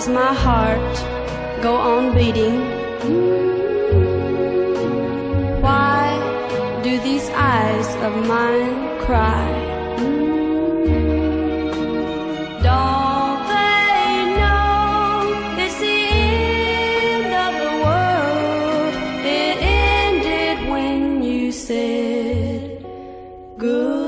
does my heart go on beating? Why do these eyes of mine cry? Don't they know it's the end of the world? It ended when you said goodbye.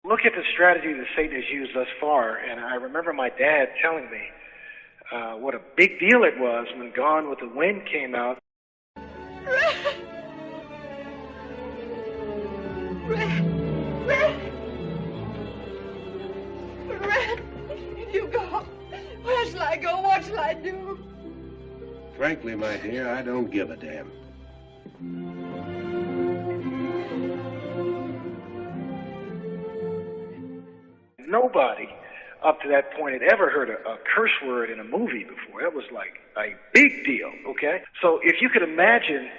Look at the strategy that Satan has used thus far, and I remember my dad telling me what a big deal it was when Gone with the Wind came out. Red, you go. Where shall I go? What shall I do? Frankly, my dear, I don't give a damn. Nobody up to that point had ever heard a curse word in a movie before. That was like a big deal, okay? So if you could imagine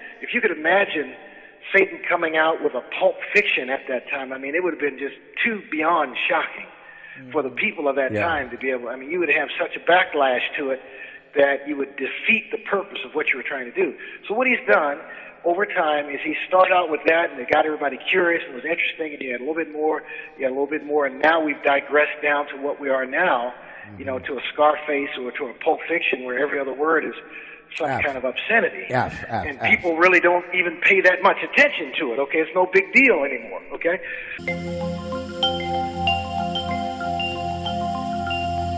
Satan coming out with a Pulp Fiction at that time, I mean, it would have been just too beyond shocking for the people of that time to be able, I mean, you would have such a backlash to it that you would defeat the purpose of what you were trying to do. So what he's done over time is he started out with that, and it got everybody curious and was interesting, and you had a little bit more, and now we've digressed down to what we are now, you know, to a Scarface or to a Pulp Fiction where every other word is some kind of obscenity. And people really don't even pay that much attention to it, okay? It's no big deal anymore, okay?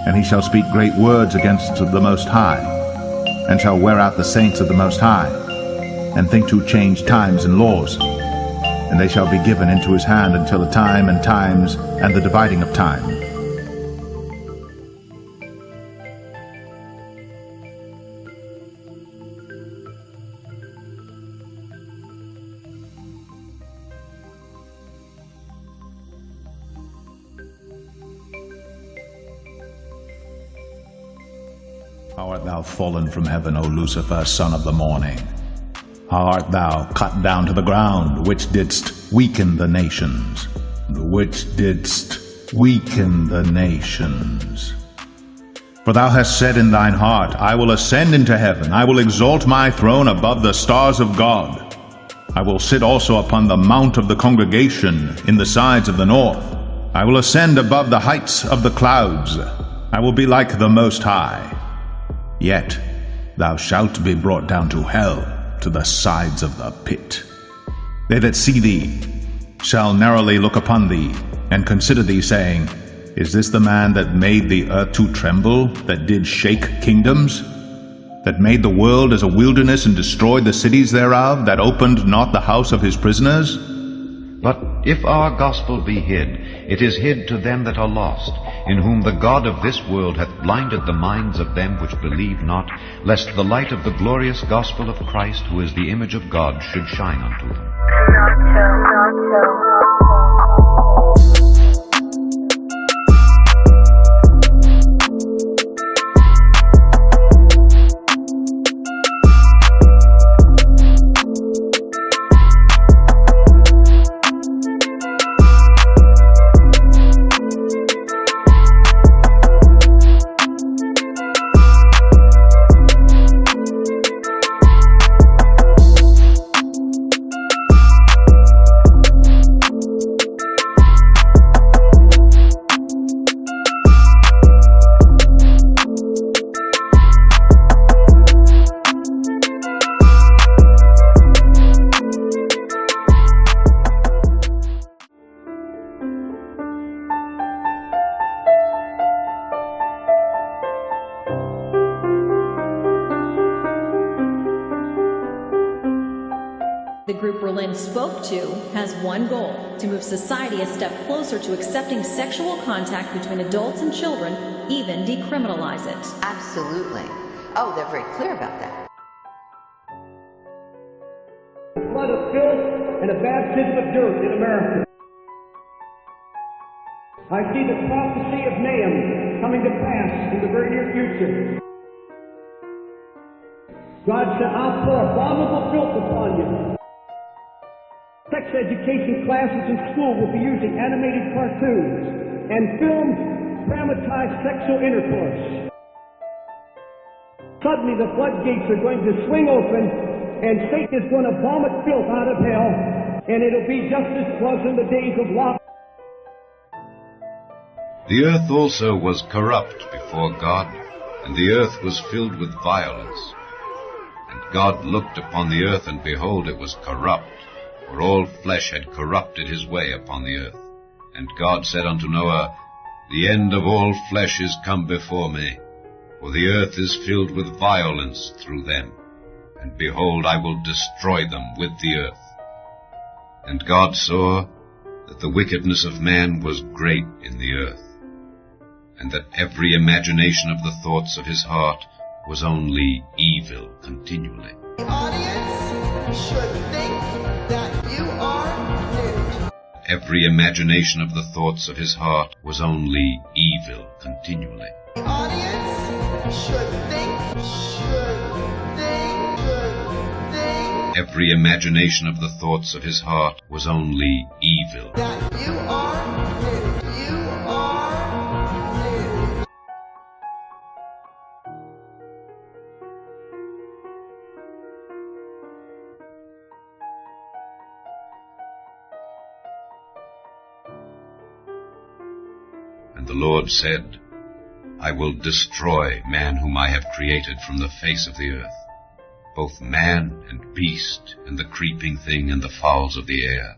And he shall speak great words against the Most High, and shall wear out the saints of the Most High, and think to change times and laws. And they shall be given into his hand until the time and times and the dividing of time. How art thou fallen from heaven, O Lucifer, son of the morning? How art thou cut down to the ground, which didst weaken the nations? Which didst weaken the nations? For thou hast said in thine heart, I will ascend into heaven, I will exalt my throne above the stars of God. I will sit also upon the mount of the congregation in the sides of the north. I will ascend above the heights of the clouds. I will be like the Most High. Yet thou shalt be brought down to hell, to the sides of the pit. They that see thee shall narrowly look upon thee, and consider thee, saying, Is this the man that made the earth to tremble, that did shake kingdoms? That made the world as a wilderness, and destroyed the cities thereof, that opened not the house of his prisoners? But if our gospel be hid, it is hid to them that are lost, in whom the God of this world hath blinded the minds of them which believe not, lest the light of the glorious gospel of Christ, who is the image of God, should shine unto them. The group Berlin spoke to has one goal: to move society a step closer to accepting sexual contact between adults and children, even decriminalize it. Absolutely. Oh, they're very clear about that. A flood of filth and a baptism of dirt in America. I see the prophecy of Nahum coming to pass in the very near future. God said, I'll pour abominable filth upon you. Sex education classes in school will be using animated cartoons and film dramatized sexual intercourse. Suddenly the floodgates are going to swing open and Satan is going to vomit filth out of hell, and it'll be just as it was in the days of Lot. The earth also was corrupt before God, and the earth was filled with violence. And God looked upon the earth, and behold, it was corrupt, for all flesh had corrupted his way upon the earth. And God said unto Noah, The end of all flesh is come before me, for the earth is filled with violence through them. And behold, I will destroy them with the earth. And God saw that the wickedness of man was great in the earth, and that every imagination of the thoughts of his heart was only evil continually. The audience should think that you are nude. Every imagination of the thoughts of his heart was only evil continually. The audience should think. Every imagination of the thoughts of his heart was only evil. That you are nude. You are nude. And the Lord said, I will destroy man whom I have created from the face of the earth, both man and beast, and the creeping thing, and the fowls of the air.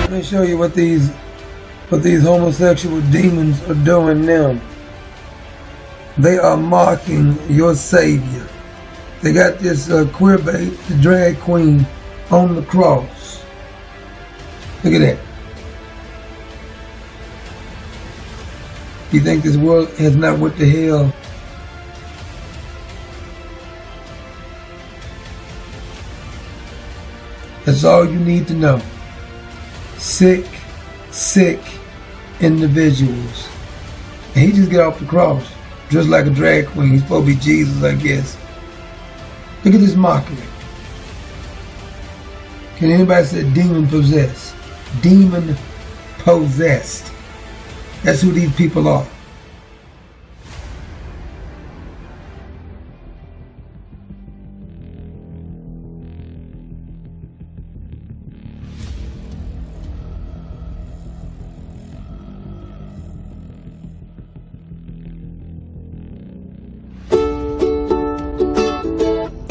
Let me show you what these homosexual demons are doing now. They are mocking your Savior. They got this queer bait, the drag queen, on the cross. Look at that. You think this world has not went to hell? That's all you need to know. Sick individuals. And he just got off the cross, dressed like a drag queen. He's supposed to be Jesus, I guess. Look at this mockery. Can anybody say demon possessed? Demon possessed. That's who these people are.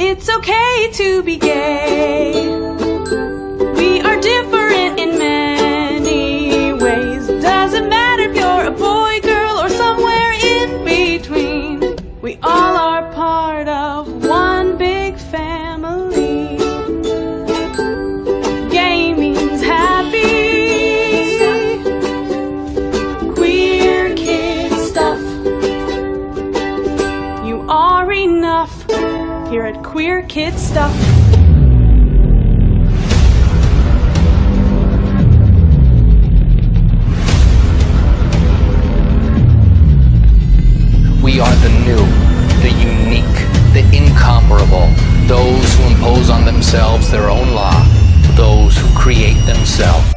It's okay to be gay. We are different in many ways. Doesn't matter if you're a boy, girl, or somewhere in between. We all are part of one big family. Gay means happy. Queer kid stuff. You are enough. Here at Queer Kid Stuff. We are the new, the unique, the incomparable, those who impose on themselves their own law, those who create themselves.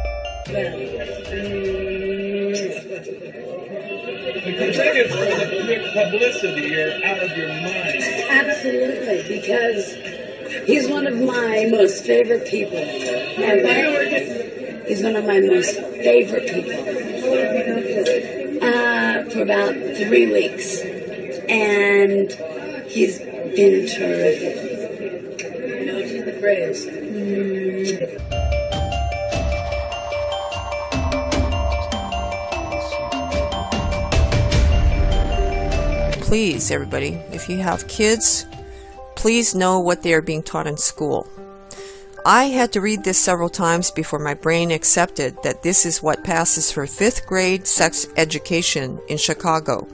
The contagious for the quick publicity, you're out of your mind. Absolutely, because he's one of my most favorite people. He's one of my most favorite people. For about 3 weeks. And he's been terrific. He's the greatest. Please, everybody, if you have kids, please know what they are being taught in school. I had to read this several times before my brain accepted that this is what passes for 5th grade sex education in Chicago.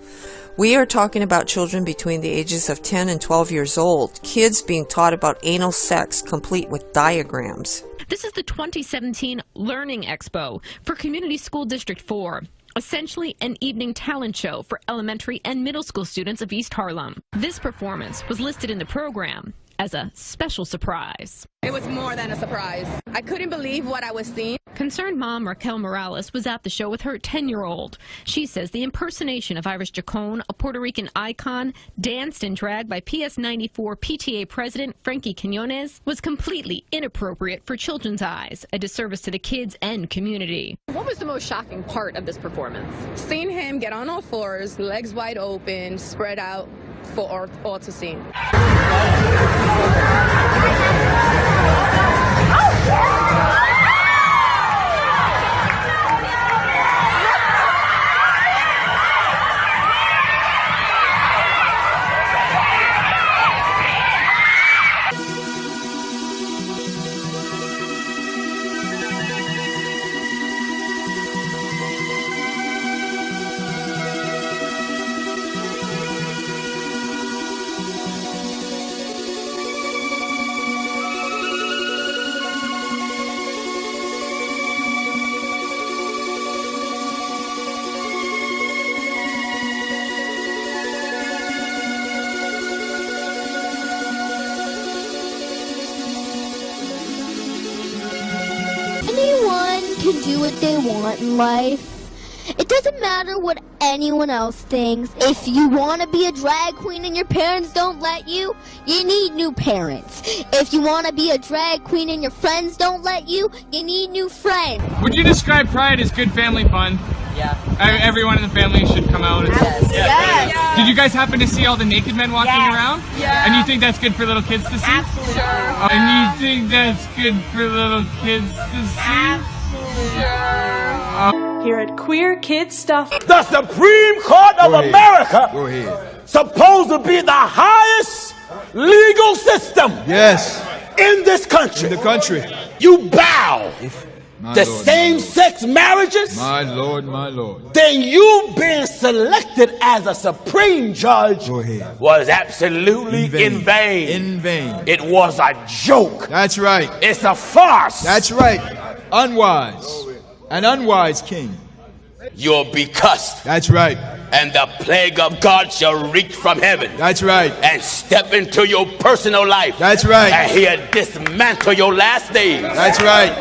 We are talking about children between the ages of 10 and 12 years old, kids being taught about anal sex complete with diagrams. This is the 2017 Learning Expo for Community School District 4. Essentially an evening talent show for elementary and middle school students of East Harlem. This performance was listed in the program as a special surprise. It was more than a surprise. I couldn't believe what I was seeing. Concerned mom Raquel Morales was at the show with her 10-year-old. She says the impersonation of Iris Chacon, a Puerto Rican icon, danced and dragged by PS94 PTA President Frankie Quinones, was completely inappropriate for children's eyes, a disservice to the kids and community. What was the most shocking part of this performance? Seeing him get on all fours, legs wide open, spread out for all to see. Can do what they want in life. It doesn't matter what anyone else thinks. If you want to be a drag queen and your parents don't let you, you need new parents. If you want to be a drag queen and your friends don't let you, you need new friends. Would you describe Pride as good family fun? Yeah. Everyone in the family should come out. Yes. Yes. Did you guys happen to see all the naked men walking around? Yeah. And you think that's good for little kids to see? Absolutely. Sure. And you think that's good for little kids to see? Absolutely. Sure. here at Queer Kid Stuff. The Supreme Court of America supposed to be the highest legal system in this country. You bow to same-sex marriages. My Lord. Then you being selected as a supreme judge was absolutely in vain. It was a joke. That's right. It's a farce. That's right. Unwise. An unwise king. You'll be cussed. That's right. And the plague of God shall reach from heaven. That's right. And step into your personal life. That's right. And he'll dismantle your last days. That's right.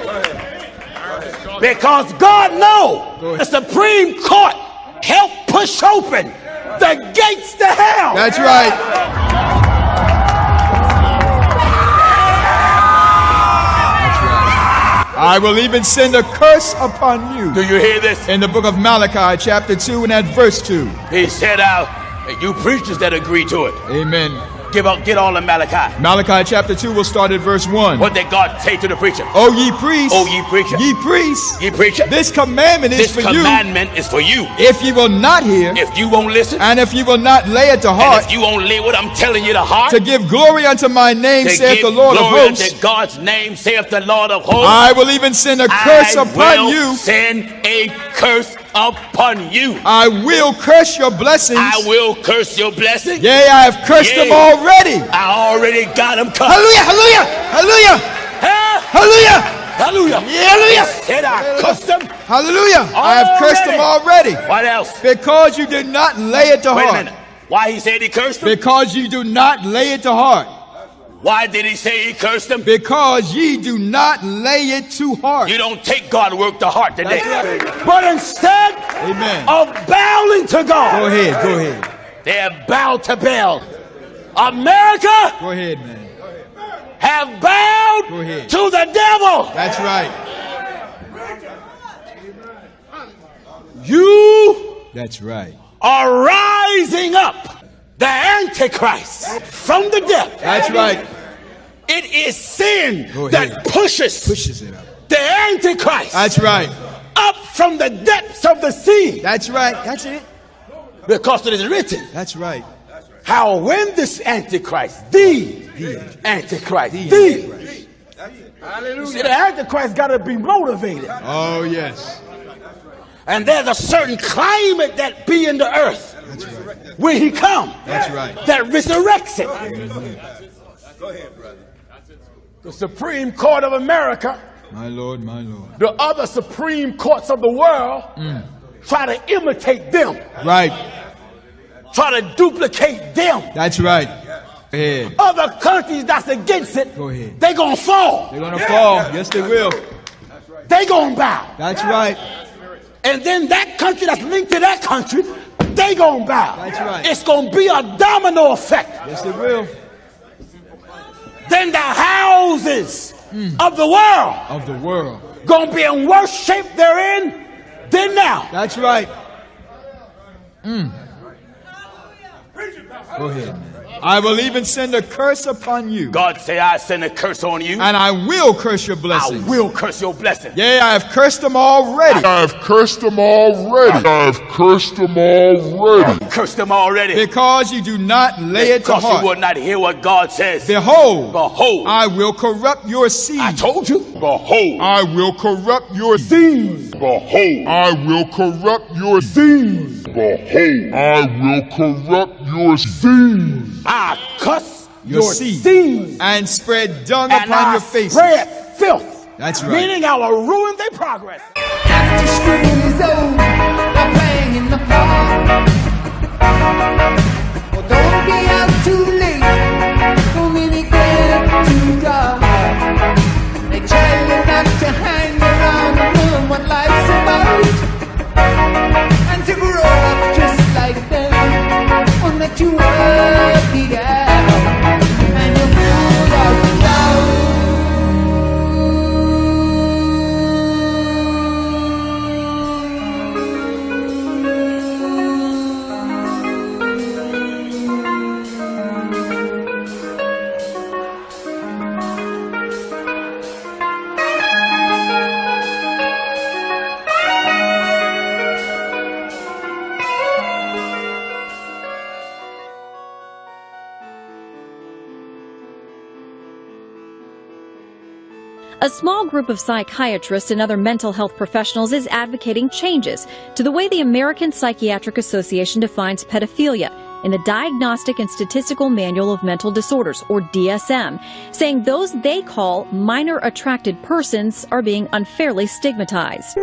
Because God knows the Supreme Court helped push open the gates to hell. That's right. I will even send a curse upon you. Do you hear this? In the book of Malachi, chapter 2 and at verse 2. He said, you preachers that agree to it. Amen. Get all in Malachi. Malachi chapter 2 will start at verse 1. What did God say to the preacher? O ye priests. O ye preacher. Ye priests. Ye preacher. This commandment is for you. This commandment is for you. If ye will not hear. If you won't listen. And if you will not lay it to heart. And if you won't lay what I'm telling you to heart. To give glory unto my name, saith the Lord of hosts. To God's name, saith the Lord of hosts. I will even send a curse upon you. Send a curse upon you. I will curse your blessings. I will curse your blessings. Yea, I have cursed them already. I already got them cursed. Hallelujah, hallelujah, hallelujah. Hallelujah. Hallelujah. Hallelujah. Said I cursed them. Hallelujah. I have cursed them already. What else? Because you did not lay it to heart. Wait a minute. Why he said he cursed them? Because you do not lay it to heart. Why did he say he cursed them? Because ye do not lay it to heart. You don't take God's work to heart today. Right. But instead of bowing to God. Go ahead. They're bowed to Baal. America. Go ahead, man. Have bowed to the devil. That's right. You. That's right. Are rising up. The Antichrist from the depth. That's right. It is sin that pushes it up. The Antichrist. That's right. Up from the depths of the sea. That's right. That's it. Because it is written. That's right. How when this Antichrist, the Antichrist. Hallelujah. See, the Antichrist got to be motivated. Oh, yes. And there's a certain climate that be in the earth. That's right. When he come. That's right. That resurrects it. Go ahead, brother. The Supreme Court of America. My Lord, my Lord. The other Supreme Courts of the world try to imitate them. Right. Try to duplicate them. That's right. Go ahead. Other countries that's against it. Go ahead. They gonna fall. They're gonna fall. Yes, they will. They gonna bow. That's right. And then that country that's linked to that country, they gonna bow. That's right. It's gonna be a domino effect. Yes, they will. Then the houses of the world gonna be in worse shape they're in than now. That's right. Go ahead, man. I will even send a curse upon you. God say I send a curse on you. And I will curse your blessings. I will curse your blessings. Yea, I have cursed them already. Curse them already. Because you do not lay it to heart. Because you will not hear what God says. Behold, behold, I will corrupt your seed. I told you. Behold, I will corrupt your seed. Behold, I will corrupt your seed. Behold, I will corrupt your seed. I cuss your seed and spread dung upon your faces. Spread filth. That's right. Meaning I will ruin their progress. After school is over, they're playing in the park. Well, don't be out too late. Don't really get too dark. They tell you not to hang around and learn what life's about, and to grow up just like them, on that you were the out, and you're full of doubt. A small group of psychiatrists and other mental health professionals is advocating changes to the way the American Psychiatric Association defines pedophilia in the Diagnostic and Statistical Manual of Mental Disorders, or DSM, saying those they call minor attracted persons are being unfairly stigmatized.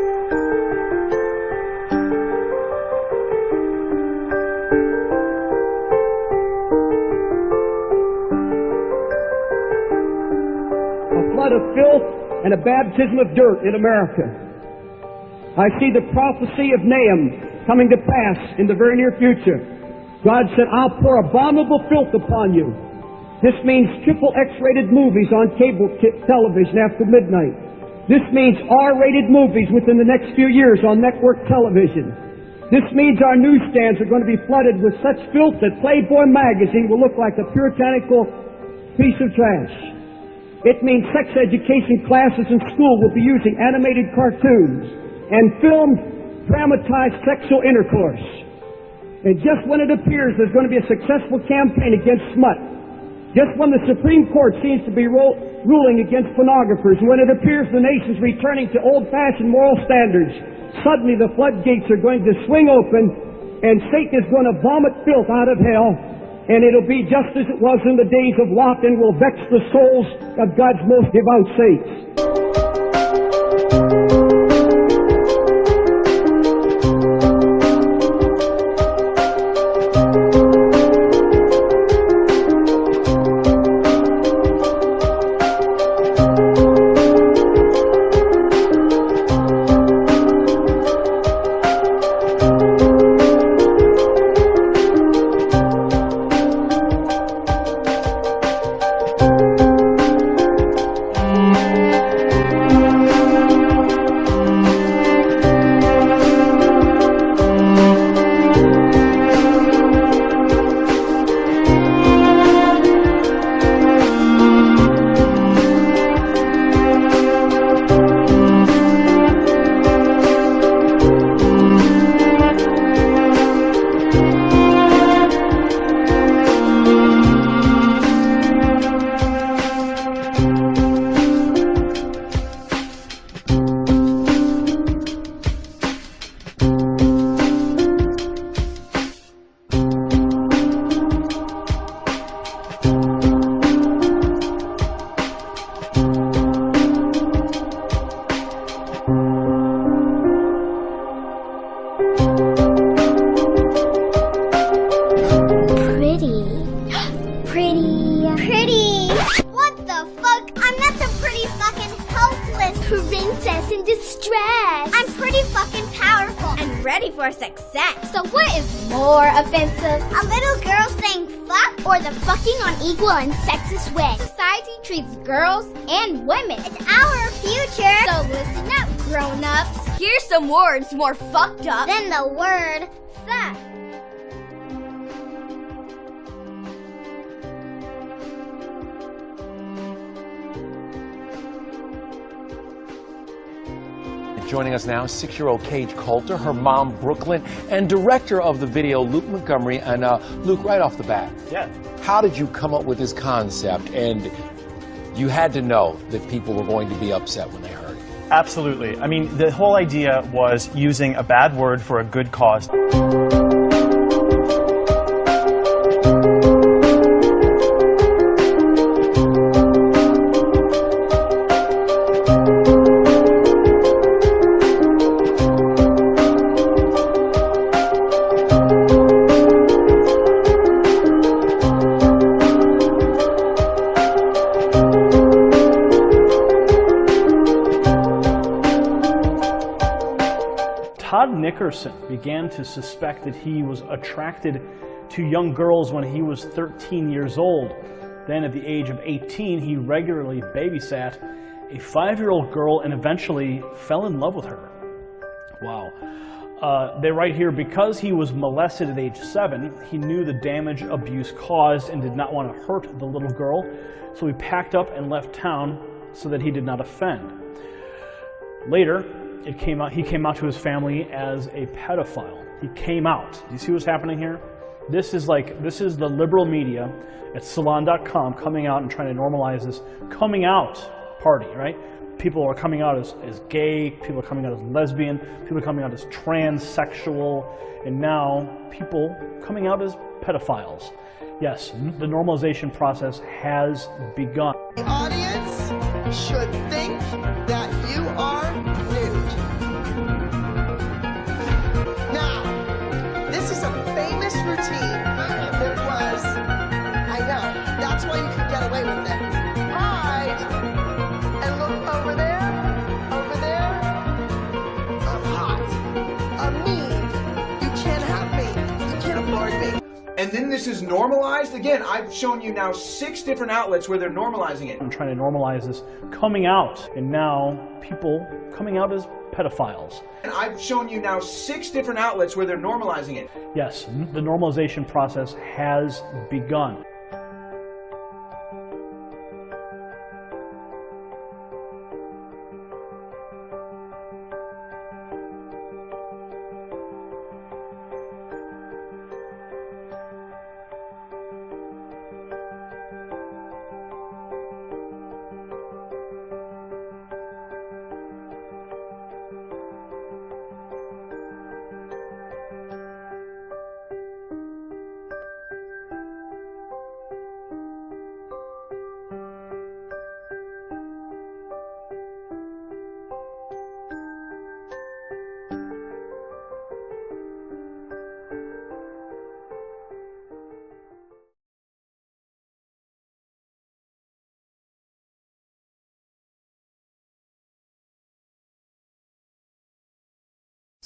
Flood of filth and a baptism of dirt in America. I see the prophecy of Nahum coming to pass in the very near future. God said, I'll pour abominable filth upon you. This means triple X-rated movies on cable television after midnight. This means R-rated movies within the next few years on network television. This means our newsstands are going to be flooded with such filth that Playboy magazine will look like a puritanical piece of trash. It means sex education classes in school will be using animated cartoons and filmed, dramatized sexual intercourse. And just when it appears there's going to be a successful campaign against smut, just when the Supreme Court seems to be ruling against pornographers, and when it appears the nation's returning to old-fashioned moral standards, suddenly the floodgates are going to swing open, and Satan is going to vomit filth out of hell. And it'll be just as it was in the days of Lot, and will vex the souls of God's most devout saints. princess in distress. I'm pretty fucking powerful and ready for success. So what is more offensive? A little girl saying fuck or the fucking on equal and sexist way? Society treats girls and women. It's our future. So listen up, grown-ups. Here's some words more fucked up than the word fuck. Joining us now, 6-year-old Cage Coulter, her mom, Brooklyn, and director of the video, Luke Montgomery. And Luke, right off the bat, how did you come up with this concept? And you had to know that people were going to be upset when they heard it. Absolutely. I mean, the whole idea was using a bad word for a good cause. Nickerson began to suspect that he was attracted to young girls when he was 13 years old. Then at the age of 18, he regularly babysat a 5-year-old girl and eventually fell in love with her. Wow. They write here, because he was molested at age 7, he knew the damage abuse caused and did not want to hurt the little girl, so he packed up and left town so that he did not offend. Later, he came out to his family as a pedophile. He came out. Do you see what's happening here? This is the liberal media at Salon.com coming out and trying to normalize this coming out party, right? People are coming out as gay, people are coming out as lesbian, people are coming out as transsexual, and now people coming out as pedophiles. Yes, the normalization process has begun. The audience should think that you are nude. Now, this is a famous routine that was, I know, that's why you can get away with it. Hide and look over there, I'm hot, I'm mean, you can't have me, you can't afford me. And then this is normalized. Again, I've shown you now 6 different outlets where they're normalizing it. I'm trying to normalize this coming out, and now people coming out as pedophiles. And I've shown you now 6 different outlets where they're normalizing it. Yes, the normalization process has begun.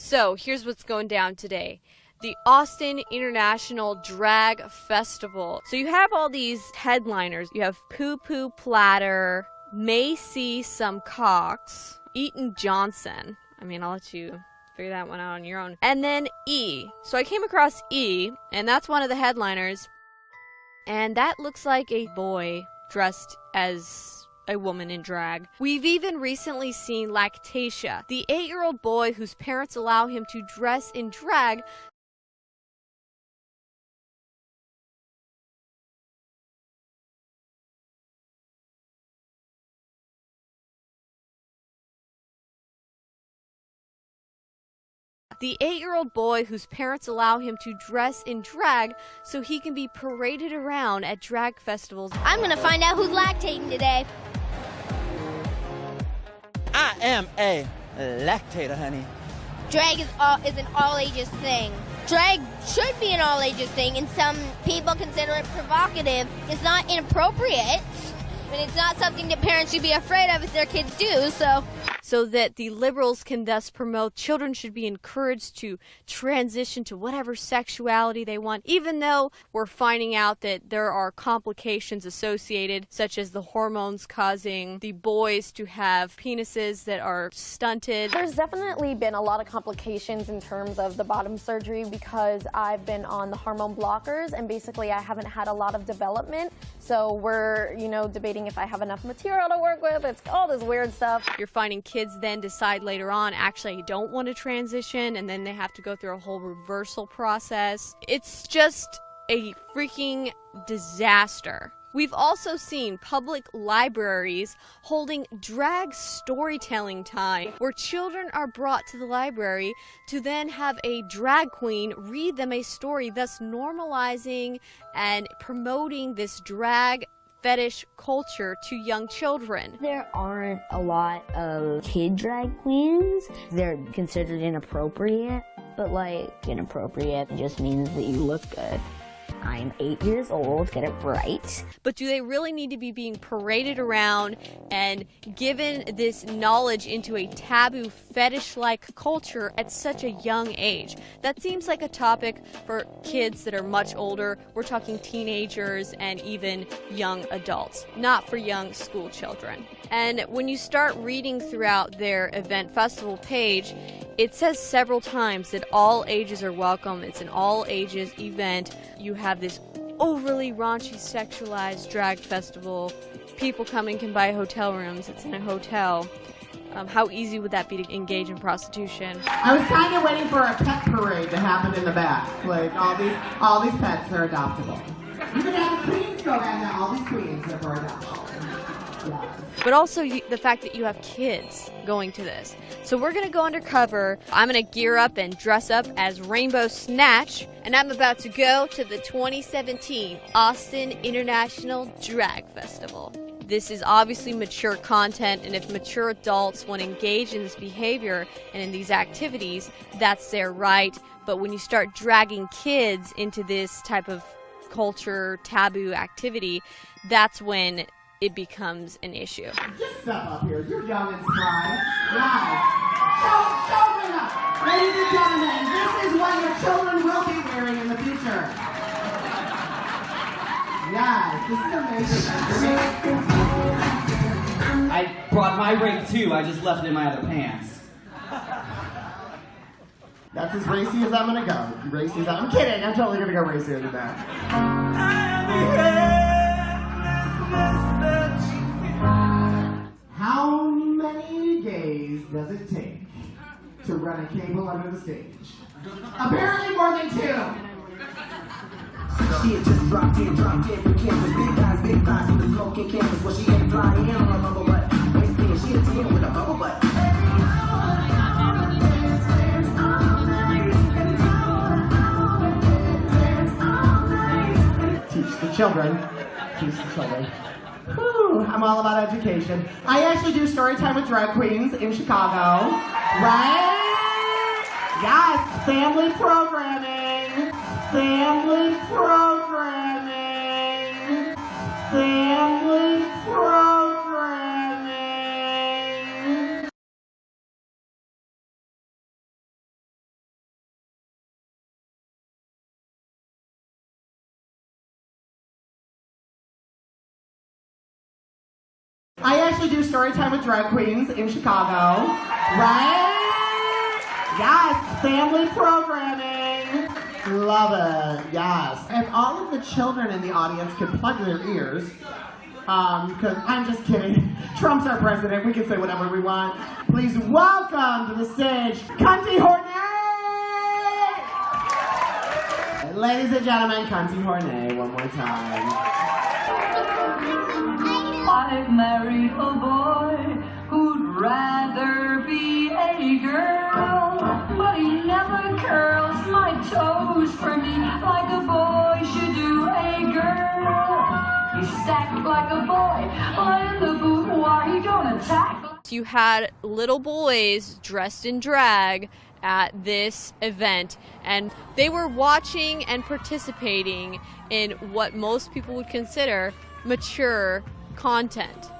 So here's what's going down today. The Austin International Drag Festival. So you have all these headliners. You have Poo Poo Platter, May See Some Cocks, Eaton Johnson. I mean, I'll let you figure that one out on your own. And then E. So I came across E, and that's one of the headliners. And that looks like a boy dressed as a woman in drag. We've even recently seen Lactatia, the 8-year-old boy whose parents allow him to dress in drag. The 8-year-old boy whose parents allow him to dress in drag so he can be paraded around at drag festivals. I'm gonna find out who's lactating today. I am a lactator, honey. Drag is an all-ages thing. Drag should be an all-ages thing, and some people consider it provocative. It's not inappropriate, but it's not something that parents should be afraid of if their kids do, so that the liberals can thus promote children should be encouraged to transition to whatever sexuality they want, even though we're finding out that there are complications associated, such as the hormones causing the boys to have penises that are stunted. There's definitely been a lot of complications in terms of the bottom surgery because I've been on the hormone blockers and basically I haven't had a lot of development. So we're, debating if I have enough material to work with. It's all this weird stuff. You're finding kids then decide later on, actually, I don't want to transition, and then they have to go through a whole reversal process. It's just a freaking disaster. We've also seen public libraries holding drag storytelling time, where children are brought to the library to then have a drag queen read them a story, thus normalizing and promoting this drag fetish culture to young children. There aren't a lot of kid drag queens. They're considered inappropriate, but inappropriate just means that you look good. I'm 8 years old, get it right. But do they really need to be being paraded around and given this knowledge into a taboo fetish-like culture at such a young age? That seems like a topic for kids that are much older. We're talking teenagers and even young adults, not for young school children. And when you start reading throughout their event festival page, it says several times that all ages are welcome. It's an all-ages event. You have this overly raunchy, sexualized drag festival. People coming can buy hotel rooms. It's in a hotel. How easy would that be to engage in prostitution? I was kind of waiting for a pet parade to happen in the back. Like all these pets are adoptable. You could have the queens go down there. All these queens are for adoption. but also the fact that you have kids going to this. So we're going to go undercover. I'm going to gear up and dress up as Rainbow Snatch, and I'm about to go to the 2017 Austin International Drag Festival. This is obviously mature content, and if mature adults want to engage in this behavior and in these activities, that's their right. But when you start dragging kids into this type of culture, taboo activity, that's when it becomes an issue. Just step up here. You're young and spry. Guys, show it up. Ladies and gentlemen, this is what your children will be wearing in the future. Yes, this is amazing. I brought my rig too, I just left it in my other pants. That's as racy as I'm gonna go. Racy as I'm kidding, I'm totally gonna go racier than that. How many gays does it take to run a cable under the stage? Apparently more than 2. She had just dropped in from campus. Big guys with a smoking campus. Well, she ain't flying in on a bubble butt. Waistband, she a 10 with a bubble butt. Teach the children. Teach the children. Whew, I'm all about education. I actually do story time with drag queens in Chicago. Right? Yes, family programming. Family programming. Family programming. I actually do story time with drag queens in Chicago. Right? Yes, family programming. Love it, yes. If all of the children in the audience could plug their ears, because I'm just kidding. Trump's our president, we can say whatever we want. Please welcome to the stage, Cunty Hornet! Ladies and gentlemen, Cunty Hornet, one more time. I've married a boy who'd rather be a girl, but he never curls my toes for me like a boy should do a girl. He's stacked like a boy, but in the boudoir he don't attack. You had little boys dressed in drag at this event, and they were watching and participating in what most people would consider mature content.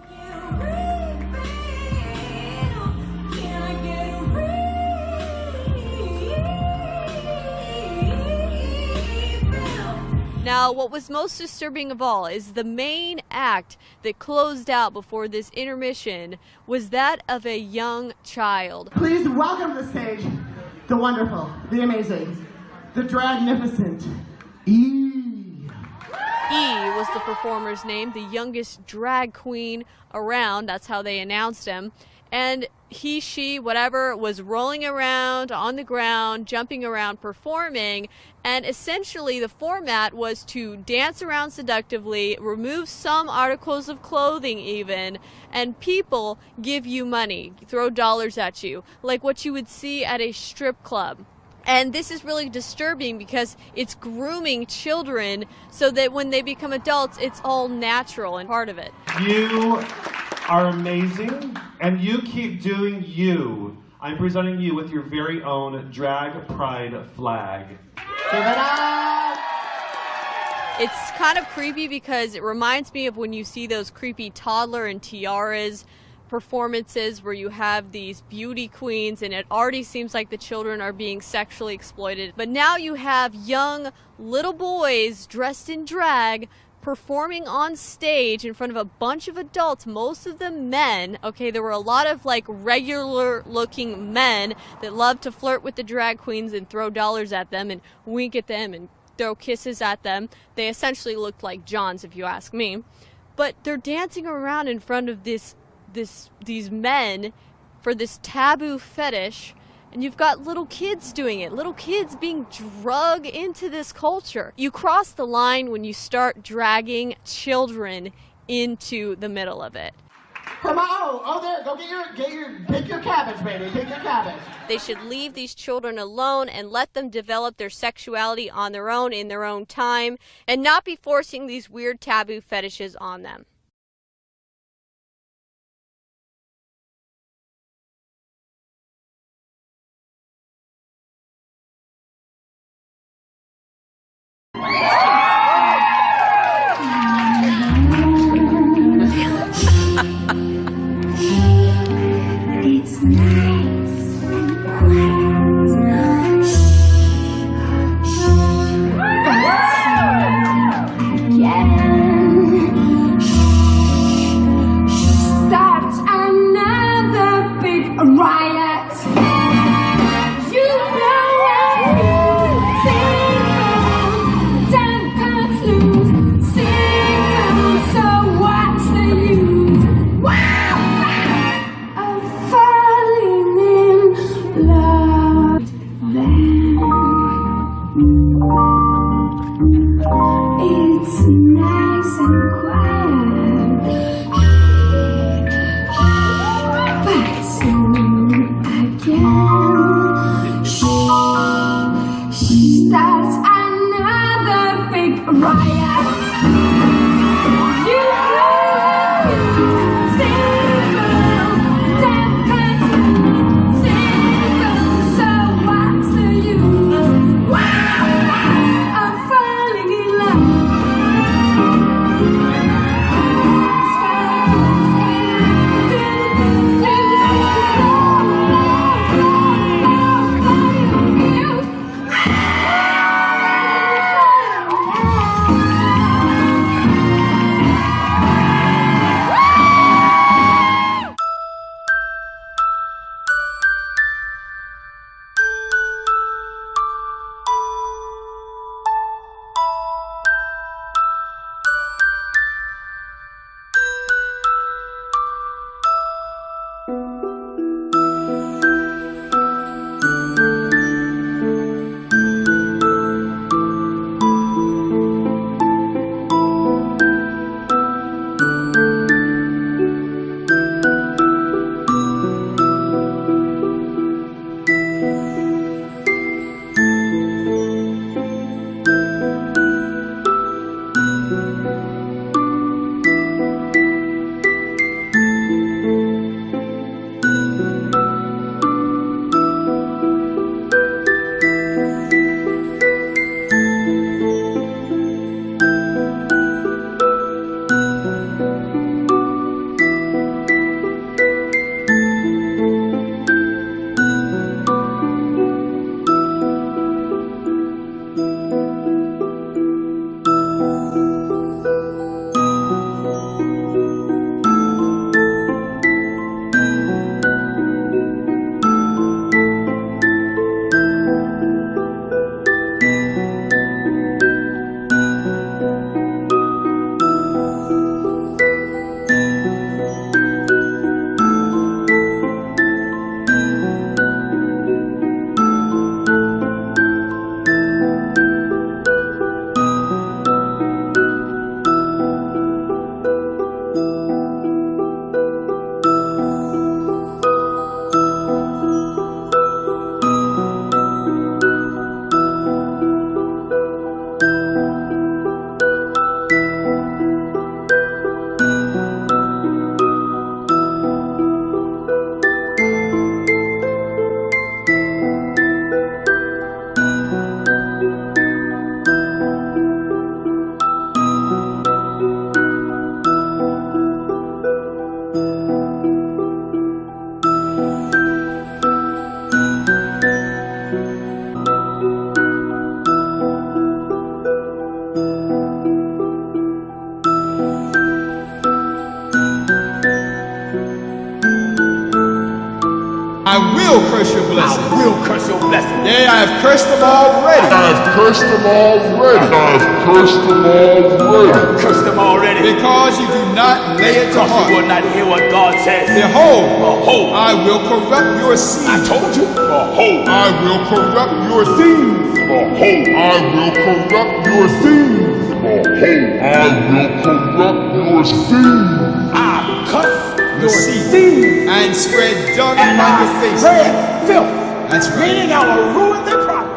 Now, what was most disturbing of all is the main act that closed out before this intermission was that of a young child. Please welcome to the stage the wonderful, the amazing, the dragnificent E was the performer's name, the youngest drag queen around. That's how they announced him. And he, she, whatever, was rolling around on the ground, jumping around, performing. And essentially the format was to dance around seductively, remove some articles of clothing even, and people give you money, throw dollars at you, like what you would see at a strip club. And this is really disturbing because it's grooming children so that when they become adults, it's all natural and part of it. You are amazing, and you keep doing you. I'm presenting you with your very own drag pride flag. Give it up! It's kind of creepy because it reminds me of when you see those creepy toddler and tiaras performances where you have these beauty queens and it already seems like the children are being sexually exploited. But now you have young little boys dressed in drag performing on stage in front of a bunch of adults, most of them men. Okay, there were a lot of like regular looking men that love to flirt with the drag queens and throw dollars at them and wink at them and throw kisses at them. They essentially looked like Johns, if you ask me. But they're dancing around in front of these men for this taboo fetish, and you've got little kids doing it, little kids being drugged into this culture. You cross the line when you start dragging children into the middle of it. Come on, oh there, go pick your cabbage, baby, pick your cabbage. They should leave these children alone and let them develop their sexuality on their own in their own time and not be forcing these weird taboo fetishes on them. It's nice and quiet. Start another big riot. You know I'm single, don't cut loose, single, so what's the use? Wow! I'm falling in love. It's nice and quiet, but soon again starts another big riot. You know single, don't cut loose, single, so what's the use? Wow, I'm falling in love. I will curse your blessings. I will curse your blessings. Yea, I have cursed them already. I have cursed them already. I have cursed them already. I have cursed them already. Because you do not lay it to Because heart. you will not hear what God says. Behold, I will corrupt your seed. I told you. Behold, I will corrupt your seeds. behold, I will corrupt your seed. Behold, I will corrupt your seed. I cuss your seed and spread dung and on your I face. spread filth. That's right. Meaning I will ruin their progress.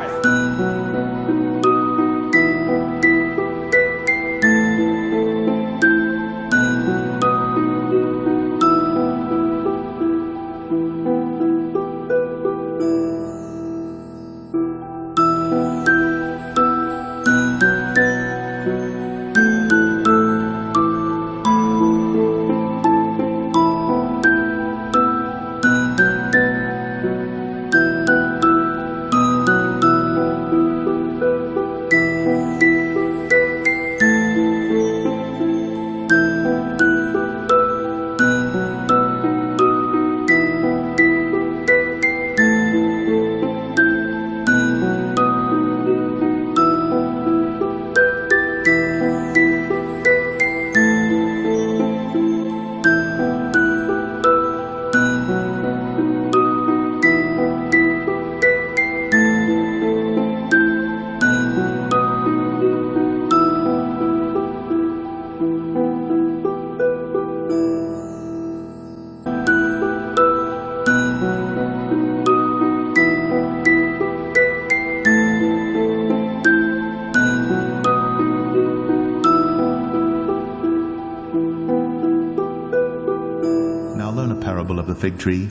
Of the fig tree,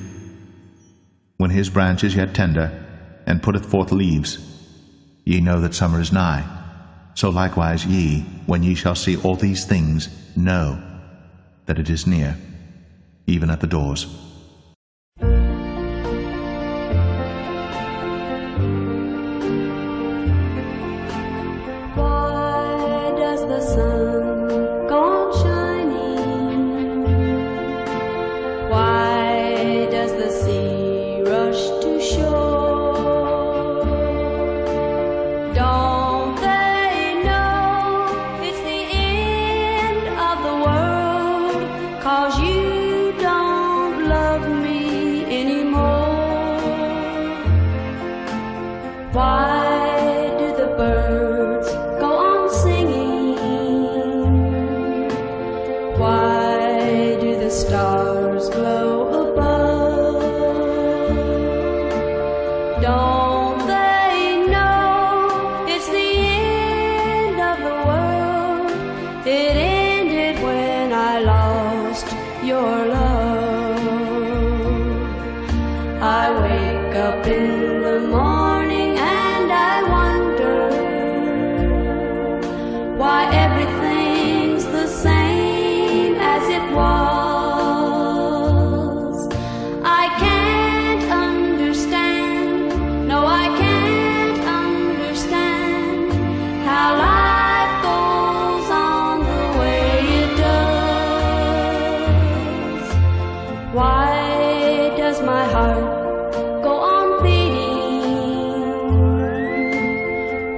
when his branch is yet tender, and putteth forth leaves, ye know that summer is nigh. So likewise ye, when ye shall see all these things, know that it is near, even at the doors. Why does the sun go on shining? Why does the sea rush to shore? Don't they know it's the end of the world? 'Cause you don't love me anymore. Why do the birds go on singing? Why do the stars glow above? Don't they know it's the end of the world? It ended when I lost your love. I wake up in the morning and I wonder why everything's the same as it was. I can't understand, no I can't understand how life goes on the way it does. Why does my heart go on beating?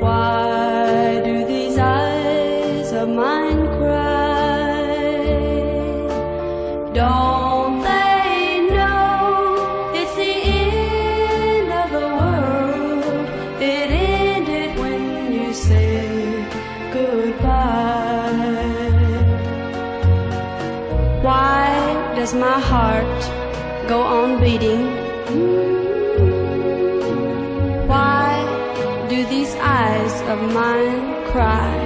Why do these eyes of mine cry? Don't they know it's the end of the world? It ended when you said goodbye. Why does my heart go on beating? Why do these eyes of mine cry?